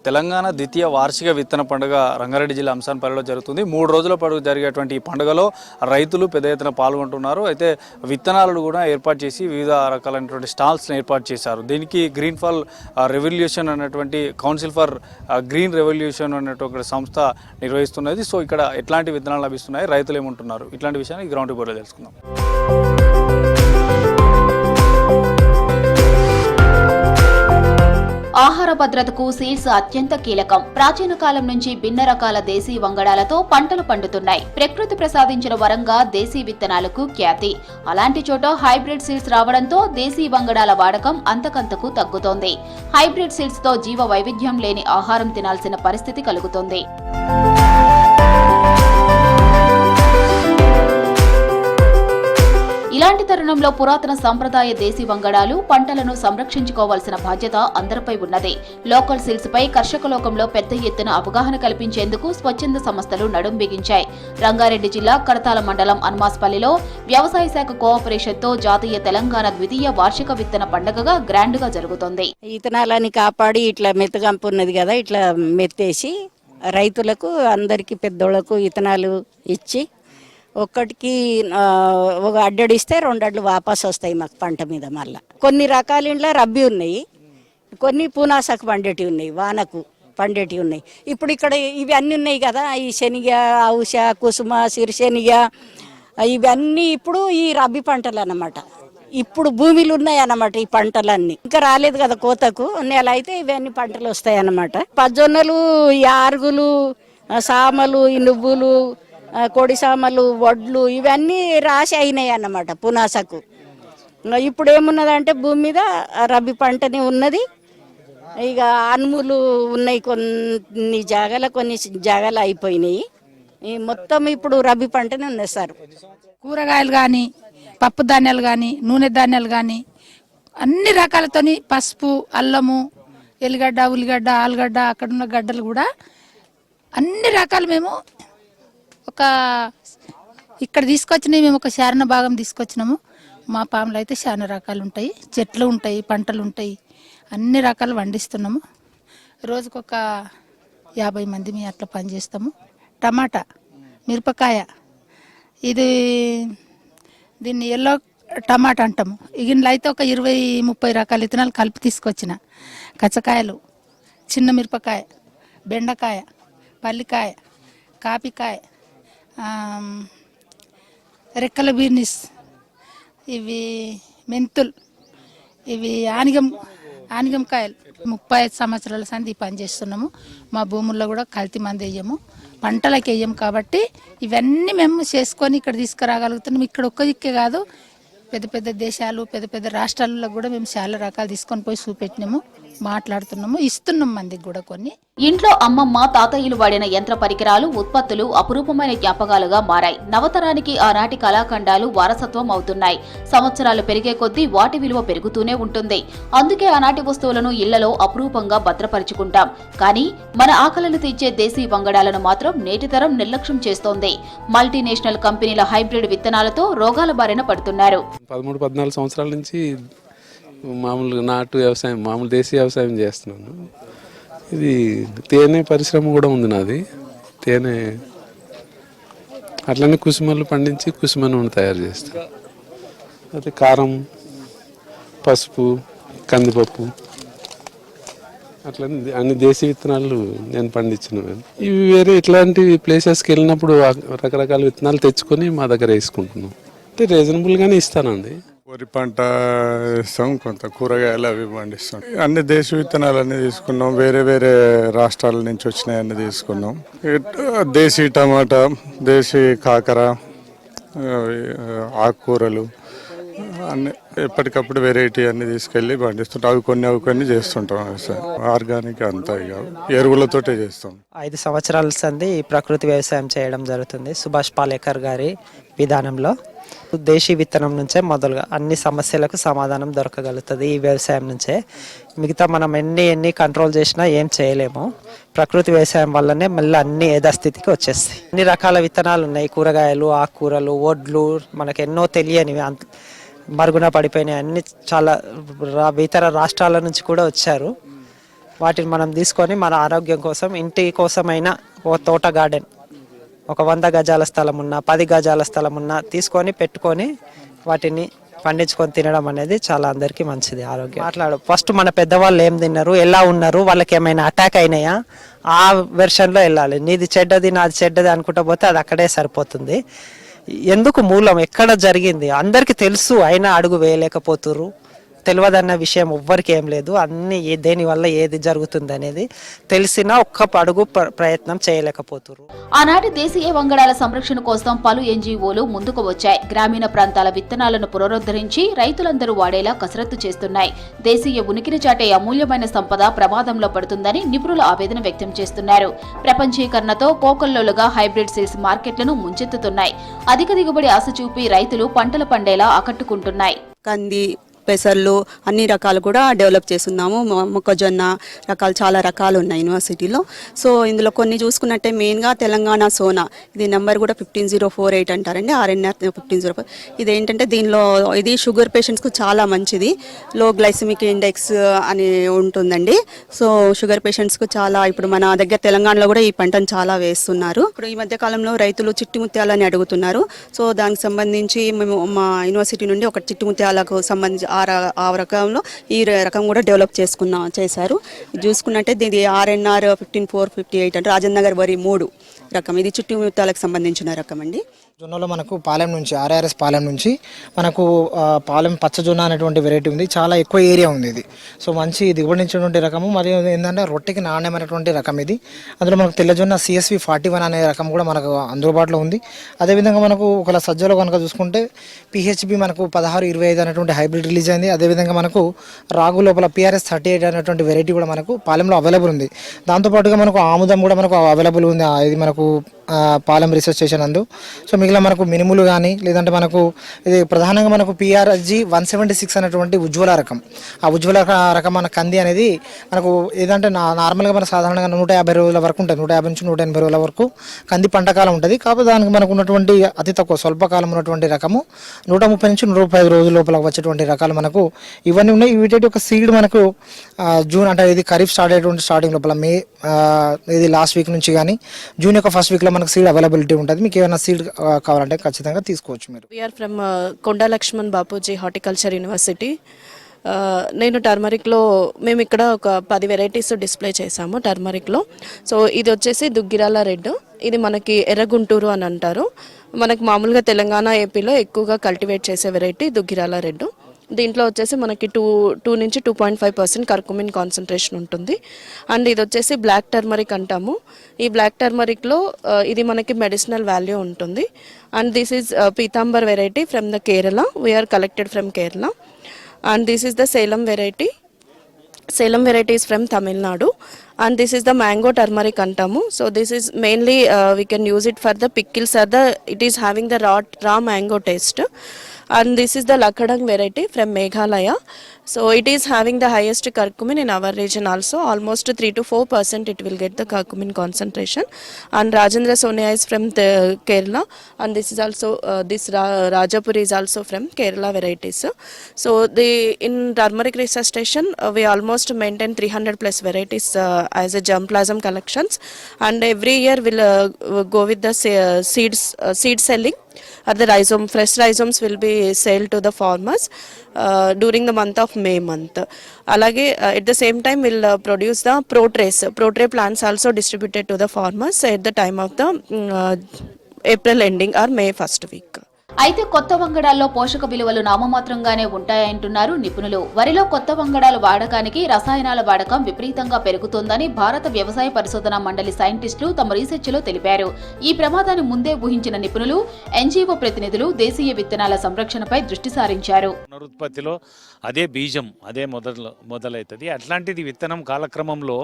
తెలంగాణ ద్వితీయ వార్షిక విత్తన పండుగ రంగారెడ్డి జిల్లా అంశాన్పల్లిలో జరుగుతుంది. 3 రోజుల పాటు జరిగేటువంటి ఈ పండుగలో రైతులు పెద్ద ఎత్తున పాల్గొంటున్నారు. అయితే విత్తనాలను కూడా ఏర్పాటు చేసి వివిధ రకాలైనటువంటి స్టాల్స్ని ఏర్పాటు చేశారు. దీనికి గ్రీన్ ఫాల్ రెవల్యూషన్ అనేటువంటి కౌన్సిల్ ఫర్ గ్రీన్ రెవల్యూషన్ అనేటువంటి సంస్థ నిర్వహిస్తున్నది. సో ఇక్కడ ఎట్లాంటి విత్తనాలు లభిస్తున్నాయి, రైతులు ఏమంటున్నారు, ఇట్లాంటి విషయాన్ని గ్రౌండ్ రిపోర్ట్లో తెలుసుకుందాం. ఆహార భద్రతకు సీడ్స్ అత్యంత కీలకం. ప్రాచీన కాలం నుంచి భిన్న రకాల దేశీ వంగడాలతో పంటలు పండుతున్నాయి. ప్రకృతి ప్రసాదించిన వరంగా దేశీ విత్తనాలకు ఖ్యాతి. అలాంటి చోట హైబ్రిడ్ సీడ్స్ రావడంతో దేశీ వంగడాల వాడకం అంతకంతకు తగ్గుతోంది. హైబ్రిడ్ సీడ్స్ తో జీవ వైవిధ్యం లేని ఆహారం తినాల్సిన పరిస్థితి కలుగుతోంది. ఇలాంటి తరుణంలో పురాతన సంప్రదాయ దేశీ వంగడాలు పంటలను సంరక్షించుకోవాల్సిన బాధ్యత అందరిపై ఉన్నది. లోకల్ సీడ్స్ పై కర్షక లోకంలో పెద్ద ఎత్తున అవగాహన కల్పించేందుకు స్వచ్ఛంద సంస్థలు నడుం బిగించాయి. రంగారెడ్డి జిల్లా కడతాల మండలం అన్మాస్పల్లిలో వ్యవసాయ శాఖ కోఆపరేషన్ తో జాతీయ తెలంగాణ ద్వితీయ వార్షిక విత్తన పండుగగా గ్రాండ్ గా జరుగుతోంది. విత్తనాలని కాపాడి ఇట్లా మెత్తగంపు ఉన్నది కదా, ఇట్లా మెత్తేసి రైతులకు అందరికి పెద్దోళ్లకు విత్తనాలు ఇచ్చి ఒక్కటికి ఒక అడ్డడిస్తే 2 అడ్లు వాపస్ వస్తాయి మాకు పంట మీద. మళ్ళీ కొన్ని రకాల ఇంట్లో రబ్బీ ఉన్నాయి, కొన్ని పూనాసకు పండేటి ఉన్నాయి, వానకు పండేటి ఉన్నాయి. ఇప్పుడు ఇక్కడ ఇవి అన్నీ ఉన్నాయి కదా, ఈ శనిగ, ఔష, కుసుమ, సిరిశనిగ ఇవన్నీ ఇప్పుడు ఈ రబ్బీ పంటలు అన్నమాట. ఇప్పుడు భూమిలు ఉన్నాయి అన్నమాట. ఈ పంటలన్నీ ఇంకా రాలేదు కదా కోతకు, నెల అయితే ఇవన్నీ పంటలు వస్తాయి అన్నమాట. పజ్జొన్నలు, ఈ ఆరుగులు, సామలు, ఈ నువ్వులు, కొడి సామలు, వడ్లు ఇవన్నీ రాసి అయినాయి అన్నమాట పునాసకు. ఇప్పుడు ఏమున్నదంటే భూమి మీద రబీ పంటని ఉన్నది. ఇక అనుములు ఉన్నాయి, కొన్ని జాగాలు అయిపోయినాయి. మొత్తం ఇప్పుడు రబీ పంటని ఉన్నది సార్. కూరగాయలు కానీ, పప్పు ధాన్యాలు కానీ, నూనె ధాన్యాలు కానీ అన్ని రకాలతోని పసుపు, అల్లము, ఎల్లిగడ్డ, ఉల్లిగడ్డ, ఆలుగడ్డ, అక్కడున్న గడ్డలు కూడా అన్ని రకాలు మేము ఇక్కడ తీసుకొచ్చినాయి. మేము ఒక శారణ భాగం తీసుకొచ్చినాము. మా పాములు అయితే చాలా రకాలు ఉంటాయి, చెట్లు ఉంటాయి, పంటలు ఉంటాయి, అన్ని రకాలు పండిస్తున్నాము. రోజుకొక 50 మంది మేము అట్లా పనిచేస్తాము. టమాటా, మిరపకాయ, దీన్ని ఎల్లో టమాటా అంటాము. ఇందులో అయితే ఒక 20-30 రకాల విత్తనాలు కలిపి తీసుకొచ్చిన. కచ్చకాయలు, చిన్న మిరపకాయ, బెండకాయ, పల్లికాయ, కాపికాయ, రెక్కల బీర్నిస్, ఇవి మెంతులు, ఇవి ఆనిగం కాయలు. 35 సంవత్సరాల సంది పని చేస్తున్నాము. మా భూముల్లో కూడా కల్తీ మంది వేయము, పంటలకు వేయము. కాబట్టి ఇవన్నీ మేము చేసుకొని ఇక్కడ తీసుకురాగలుగుతున్నాం. ఇక్కడ ఒక్క దిక్కే కాదు, పెద్ద పెద్ద దేశాలు, పెద్ద పెద్ద రాష్ట్రాలలో కూడా మేము చాలా రకాలు తీసుకొని పోయి చూపెట్టినాము, మాట్లాడుతున్నాము, ఇస్తున్నాం మందికి కూడా. కొన్ని ఇంట్లో అమ్మమ్మ, తాతయ్యలు వాడిన యంత్ర పరికరాలు, ఉత్పత్తులు అపురూపమైన జ్ఞాపకాలుగా మారాయి. నవతరానికి ఆనాటి కళాఖండాలు వారసత్వం అవుతున్నాయి. సంవత్సరాలు పెరిగే కొద్దీ వాటి విలువ పెరుగుతూనే ఉంటుంది. అందుకే ఆనాటి వస్తువులను ఇళ్లలో అపురూపంగా భద్రపరుచుకుంటాం. కానీ మన ఆకలిని తీర్చే దేశీ వంగడాలను మాత్రం నేటి తరం నిర్లక్ష్యం చేస్తోంది. మల్టీనేషనల్ కంపెనీల హైబ్రిడ్ విత్తనాలతో రోగాల బారిన పడుతున్నారు. 13-14 సంవత్సరాల నుంచి మామూలు నాటు వ్యవసాయం, మామూలు దేశీ వ్యవసాయం చేస్తున్నాను. ఇది తేనె పరిశ్రమ కూడా ఉంది నాది. తేనె అట్లనే కుసుమలు పండించి కుసుమ నూనె తయారు చేస్తాను. అయితే కారం, పసుపు, కందిపప్పు అట్లనే అన్ని దేశీ విత్తనాలు నేను పండించినవి. ఇవి వేరే ఇట్లాంటి ప్లేసెస్కి వెళ్ళినప్పుడు రకరకాల విత్తనాలు తెచ్చుకొని మా దగ్గర వేసుకుంటున్నాం. అంటే రీజనబుల్గానే ఇస్తానండి. వరి పంట ఇస్తాం, కొంత కూరగాయలు అవి పండిస్తాం. అన్ని దేశీ విత్తనాలు అన్ని తీసుకున్నాం. వేరే వేరే రాష్ట్రాల నుంచి వచ్చినాయి అన్ని తీసుకున్నాం. దేశీ టమాటా, దేశీ కాకర, ఆకుకూరలు అన్ని ఎప్పటికప్పుడు వెరైటీ అన్ని తీసుకెళ్ళి పండిస్తుంటాం. అవి కొన్ని చేస్తుంటాం. వ్యవసాయం ఆర్గానిక్ అంతా ఇక ఎరువులతోటే చేస్తాం. 5 సంవత్సరాల సంది ప్రకృతి వ్యవసాయం చేయడం జరుగుతుంది. సుభాష్ పాలేకర్ గారి విధానంలో దేశీ విత్తనం నుంచే మొదలుగా అన్ని సమస్యలకు సమాధానం దొరకగలుగుతుంది ఈ వ్యవసాయం నుంచే. మిగతా మనం ఎన్ని కంట్రోల్ చేసినా ఏం చేయలేము. ప్రకృతి వ్యవసాయం వల్లనే మళ్ళీ అన్ని యథాస్థితికి వచ్చేస్తాయి. అన్ని రకాల విత్తనాలు ఉన్నాయి, కూరగాయలు, ఆకుకూరలు, వడ్లు, మనకు ఎన్నో తెలియనివి మరుగున పడిపోయినాయి. అన్ని చాలా ఇతర రాష్ట్రాల నుంచి కూడా వచ్చారు. వాటిని మనం తీసుకొని మన ఆరోగ్యం కోసం ఇంటి కోసమైనా ఓ తోట గార్డెన్ ఒక 100 గజాల స్థలం ఉన్నా 10 గజాల స్థలం ఉన్నా తీసుకొని పెట్టుకొని వాటిని పండించుకొని తినడం అనేది చాలా అందరికీ మంచిది ఆరోగ్యం. ఫస్ట్ మన పెద్దవాళ్ళు ఏం తిన్నారు, ఎలా ఉన్నారు, వాళ్ళకి ఏమైనా అటాక్ అయినాయా, ఆ వెర్షన్లో వెళ్ళాలి. నీది చెడ్డది నాది చెడ్డది అనుకుంటా పోతే అది అక్కడే సరిపోతుంది. ఎందుకు మూలం ఎక్కడ జరిగింది అందరికీ తెలుసు, అయినా అడుగు వేయలేకపోతుర్రు. తెలియదన్న విషయం ఎవ్వరికి ఏం లేదు. అన్ని దేనివల్ల ఏది జరుగుతుంది అనేది తెలిసినా ఒక్క అడుగు ప్రయత్నం చేయలేకపోతున్నారు. ఆనాటి దేశీయ వంగడాల సంరక్షణ కోసం పలు ఎన్జీఓలు ముందుకు వచ్చాయి. గ్రామీణ ప్రాంతాల విత్తనాలను పునరుద్ధరించి రైతులందరూ వాడేలా కసరత్తు చేస్తున్నాయి. దేశీయ ఉనికిని చాటే అమూల్యమైన సంపద ప్రమాదంలో పడుతుందని నిపుణులు ఆవేదన వ్యక్తం చేస్తున్నారు. ప్రపంచీకరణతో కోకొల్లోలుగా హైబ్రిడ్ సీడ్స్ మార్కెట్లను ముంచెత్తుతున్నాయి. అధిక దిగుబడి ఆశ చూపి రైతులు పంటలు పండేలా ఆకట్టుకుంటున్నాయి. కంది, పెసర్లు అన్ని రకాలు కూడా డెవలప్ చేస్తున్నాము. మొక్కజొన్న రకాలు చాలా రకాలు ఉన్నాయి యూనివర్సిటీలో. సో ఇందులో కొన్ని చూసుకున్నట్టే మెయిన్గా తెలంగాణ సోనా, ఇది నెంబర్ కూడా 15048 అంటారండి, RNR 1504. ఇది ఏంటంటే దీనిలో ఇది షుగర్ పేషెంట్స్కు చాలా మంచిది. లో గ్లైసెమిక్ ఇండెక్స్ అని ఉంటుందండి. సో షుగర్ పేషెంట్స్కు చాలా, ఇప్పుడు మన దగ్గర తెలంగాణలో కూడా ఈ పంటను చాలా వేస్తున్నారు. ఇప్పుడు ఈ మధ్య కాలంలో రైతులు చిట్టి ముత్యాలని అడుగుతున్నారు. సో దానికి సంబంధించి మేము మా యూనివర్సిటీ నుండి ఒక చిట్టి ముత్యాలకు సంబంధించి ఆ రకంలో ఈ రకం కూడా డెవలప్ చేశారు. చూసుకున్నట్టే దీని RNR 15458 అంటే రాజేంద్ర నగర్ వరి 3 రకం. ఇది చుట్టి ముత్యాలకు సంబంధించిన రకం అండి. జొన్నలో మనకు పాలెం నుంచి RRS పాలెం నుంచి మనకు పాలెం పచ్చజొన్న అనేటువంటి వెరైటీ ఉంది. చాలా ఎక్కువ ఏరియా ఉంది ఇది. సో మంచి దిగుబడించినటువంటి రకము, మరియు ఏంటంటే రొట్టెకి నాణ్యమైనటువంటి రకం ఇది. అందులో మనకు తెల్లజొన్న CSV 41 అనే రకం కూడా మనకు అందుబాటులో ఉంది. అదేవిధంగా మనకు ఒకవేళ సజ్జలో కనుక చూసుకుంటే PHB మనకు 1625 అనేటువంటి హైబ్రిడ్ రిలీజ్ అయింది. అదేవిధంగా మనకు రాగు లోపల PRS 38 అనేటువంటి వెరైటీ కూడా మనకు పాలెంలో అవైలబుల్ ఉంది. దాంతోపాటుగా మనకు ఆముదం కూడా మనకు అవైలబుల్ ఉంది. ఇది మనకు పాలెం రీసెర్చ్ స్టేషన్ అందు. సో మిగిలిన మనకు మినుములు కానీ, లేదంటే మనకు ఇది ప్రధానంగా మనకు PRG 176 అనేటువంటి ఉజ్వల రకం. ఆ ఉజ్వల రకం మన కంది అనేది మనకు ఏదంటే నార్మల్గా మన సాధారణంగా 150 రోజుల వరకు ఉంటుంది, 150 నుంచి 180 రోజుల వరకు కంది పంటకాలం ఉంటుంది. కాకపోతే దానికి మనకు ఉన్నటువంటి అతి తక్కువ స్వల్పకాలం ఉన్నటువంటి రకము 130 నుంచి 135 రోజుల లోపల వచ్చేటువంటి రకాలు మనకు ఇవన్నీ ఉన్నాయి. వీటి ఒక సీడ్ మనకు జూన్ అంటే ఇది ఖరీఫ్ స్టార్ట్ అయ్యేటువంటి స్టార్టింగ్ లోపల మే ఇది లాస్ట్ వీక్ నుంచి కానీ జూన్ యొక్క ఫస్ట్ వీక్లో మనకు సీడ్ అవైలబిలిటీ ఉంటుంది. మీకు ఏమైనా సీడ్ కావాలంటే ఖచ్చితంగా తీసుకోవచ్చు మీరు. We are from Konda Laxman Bapuji horticulture university. నేను టర్మరిక్లో మేము ఇక్కడ ఒక 10 వెరైటీస్ డిస్ప్లే చేసాము టర్మరిక్లో. సో ఇది వచ్చేసి దుగ్గిరాల రెడ్, ఇది మనకి ఎర్రగుంటూరు అని అంటారు. మనకి మామూలుగా తెలంగాణ ఏపీలో ఎక్కువగా కల్టివేట్ చేసే వెరైటీ దుగ్గిరాల రెడ్. దీంట్లో వచ్చేసి మనకి 2 నుంచి 2.5% కర్కుమిన్ కాన్సన్ట్రేషన్ ఉంటుంది. అండ్ ఇది వచ్చేసి బ్లాక్ టర్మరిక్ అంటాము. ఈ బ్లాక్ టర్మరిక్లో ఇది మనకి మెడిసినల్ వాల్యూ ఉంటుంది. And this is Pitambar variety from the Kerala. We are collected from Kerala. And this is the Salem variety. Salem variety is from Tamil Nadu, and this is the mango turmeric antamu. So this is mainly we can use it for the pickles or it is having the raw mango taste. And this is the Lakadang variety from Meghalaya. So it is having the highest curcumin in our region also, almost 3 to 4% it will get the curcumin concentration. And Rajendra Sonia is from the Kerala, and this is also this Rajapuri is also from Kerala varieties. So in turmeric research station we almost maintain 300 plus varieties as a germplasm collections, and every year we'll go with the seed selling. The rhizome, fresh rhizomes will be sold to the farmers during the month of May month. Alage at the same time we'll produce the pro-tray plants also distributed to the farmers at the time of the April ending or May first week. అయితే కొత్త వంగడాల్లో పోషక విలువలు నామమాత్రంగానే ఉంటాయంటున్నారు నిపుణులు. వరిలో కొత్త వంగడాల వాడకానికి రసాయనాల వాడకం విపరీతంగా పెరుగుతోందని భారత వ్యవసాయ పరిశోధనా మండలి సైంటిస్టులు తమ రీసెర్చ్లో తెలిపారు. ఈ ప్రమాదాన్ని ముందే ఊహించిన నిపుణులు, NGO ప్రతినిధులు దేశీయ విత్తనాల సంరక్షణపై దృష్టి సారించారు. పునరుత్పత్తిలో అదే బీజం అదే మొదలవుతుంది. అట్లాంటిది విత్తనం కాలక్రమంలో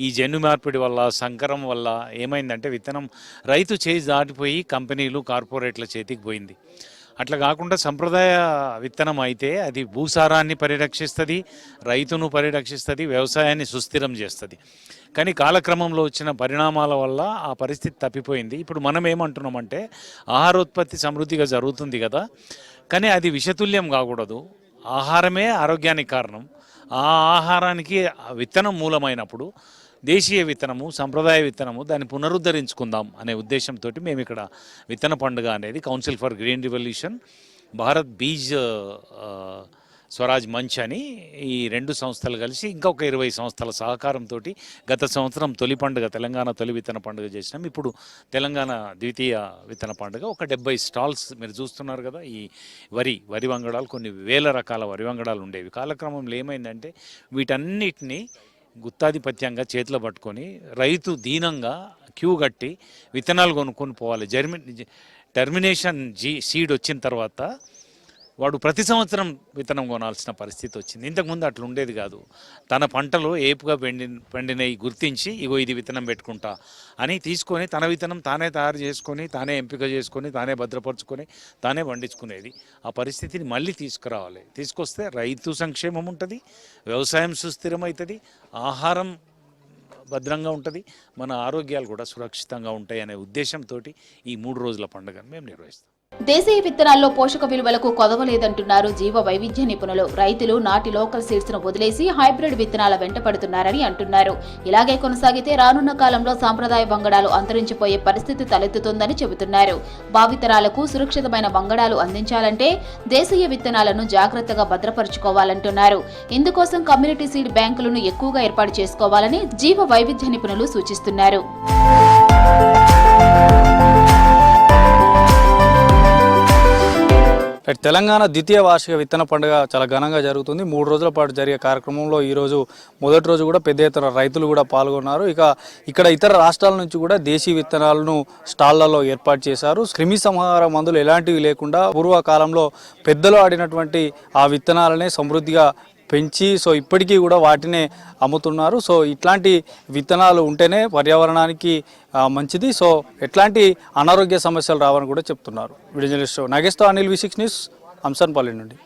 ఈ జన్యు మార్పిడి వల్ల, సంకరం వల్ల ఏమైందంటే విత్తనం రైతు చేయి దాటిపోయి కంపెనీలు, కార్పొరేట్ల చేతికి పోయింది. అట్లా కాకుండా సంప్రదాయ విత్తనం అయితే అది భూసారాన్ని పరిరక్షిస్తుంది, రైతును పరిరక్షిస్తుంది, వ్యవసాయాన్ని సుస్థిరం చేస్తుంది. కానీ కాలక్రమంలో వచ్చిన పరిణామాల వల్ల ఆ పరిస్థితి తప్పిపోయింది. ఇప్పుడు మనం ఏమంటున్నామంటే ఆహారోత్పత్తి సమృద్ధిగా జరుగుతుంది కదా, కానీ అది విషతుల్యం కాకూడదు. ఆహారమే ఆరోగ్యానికి కారణం. ఆ ఆహారానికి ఆ విత్తనం మూలమైనప్పుడు దేశీయ విత్తనము, సంప్రదాయ విత్తనము దాన్ని పునరుద్ధరించుకుందాం అనే ఉద్దేశంతో మేము ఇక్కడ విత్తన పండుగ అనేది council for green revolution, Bharat Beej Swaraj Manch అని ఈ 2 సంస్థలు కలిసి ఇంకా ఒక 20 సంస్థల సహకారంతో గత సంవత్సరం తొలి పండుగ తెలంగాణ తొలి విత్తన పండుగ చేసినాం. ఇప్పుడు తెలంగాణ ద్వితీయ విత్తన పండుగ ఒక 70 స్టాల్స్ మీరు చూస్తున్నారు కదా. ఈ వరి వంగడాలు, కొన్ని వేల రకాల వరి వంగడాలు ఉండేవి. కాలక్రమంలో ఏమైందంటే వీటన్నిటిని గుత్తాధిపత్యంగా చేతిలో పట్టుకొని రైతు దీనంగా క్యూ కట్టి విత్తనాలు కొనుక్కొని పోవాలి. టర్మినేషన్ సీడ్ వచ్చిన తర్వాత వాడు ప్రతి సంవత్సరం విత్తనం కొనాల్సిన పరిస్థితి వచ్చింది. ఇంతకుముందు అట్లా ఉండేది కాదు. తన పంటలో ఏపుగా పండినవి గుర్తించి ఇగో ఇది విత్తనం పెట్టుకుంటా అని తీసుకొని తన విత్తనం తానే తయారు చేసుకొని, తానే ఎంపిక చేసుకొని, తానే భద్రపరుచుకొని, తానే పండించుకునేది. ఆ పరిస్థితిని మళ్ళీ తీసుకురావాలి. తీసుకొస్తే రైతు సంక్షేమం ఉంటుంది, వ్యవసాయం సుస్థిరమవుతుంది, ఆహారం భద్రంగా ఉంటుంది, మన ఆరోగ్యాలు కూడా సురక్షితంగా ఉంటాయి అనే ఉద్దేశంతో ఈ 3 రోజుల పండుగను మేము నిర్వహిస్తాం. దేశీయ విత్తనాల్లో పోషక విలువలకు కొదవలేదంటున్నారు జీవ వైవిధ్య నిపుణులు. రైతులు నాటి లోకల్ సీడ్స్ ను వదిలేసి హైబ్రిడ్ విత్తనాల వెంట పడుతున్నారని అంటున్నారు. ఇలాగే కొనసాగితే రానున్న కాలంలో సాంప్రదాయ వంగడాలు అంతరించిపోయే పరిస్థితి తలెత్తుతుందని చెబుతున్నారు. భావితరాలకు సురక్షితమైన వంగడాలు అందించాలంటే దేశీయ విత్తనాలను జాగ్రత్తగా భద్రపరుచుకోవాలంటున్నారు. ఇందుకోసం కమ్యూనిటీ సీడ్ బ్యాంకులను ఎక్కువగా ఏర్పాటు చేసుకోవాలని జీవ వైవిధ్య నిపుణులు సూచిస్తున్నారు. తెలంగాణ ద్వితీయ వార్షిక విత్తన పండుగ చాలా ఘనంగా జరుగుతుంది. 3 రోజుల పాటు జరిగే కార్యక్రమంలో ఈరోజు మొదటి రోజు కూడా పెద్ద ఎత్తున రైతులు కూడా పాల్గొన్నారు. ఇక్కడ ఇతర రాష్ట్రాల నుంచి కూడా దేశీ విత్తనాలను స్టాళ్లలో ఏర్పాటు చేశారు. క్రిమి సంహార మందులు ఎలాంటివి లేకుండా పూర్వకాలంలో పెద్దలు ఆడినటువంటి ఆ విత్తనాలనే సమృద్ధిగా పెంచి ఇప్పటికీ కూడా వాటినే అమ్ముతున్నారు. ఇట్లాంటి విత్తనాలు ఉంటేనే పర్యావరణానికి మంచిది. ఎట్లాంటి అనారోగ్య సమస్యలు రావని కూడా చెప్తున్నారు. వీడియో జర్నలిస్ట్ నాగేష్తో అనిల్, V6 న్యూస్, అంసన్పల్లి నుండి.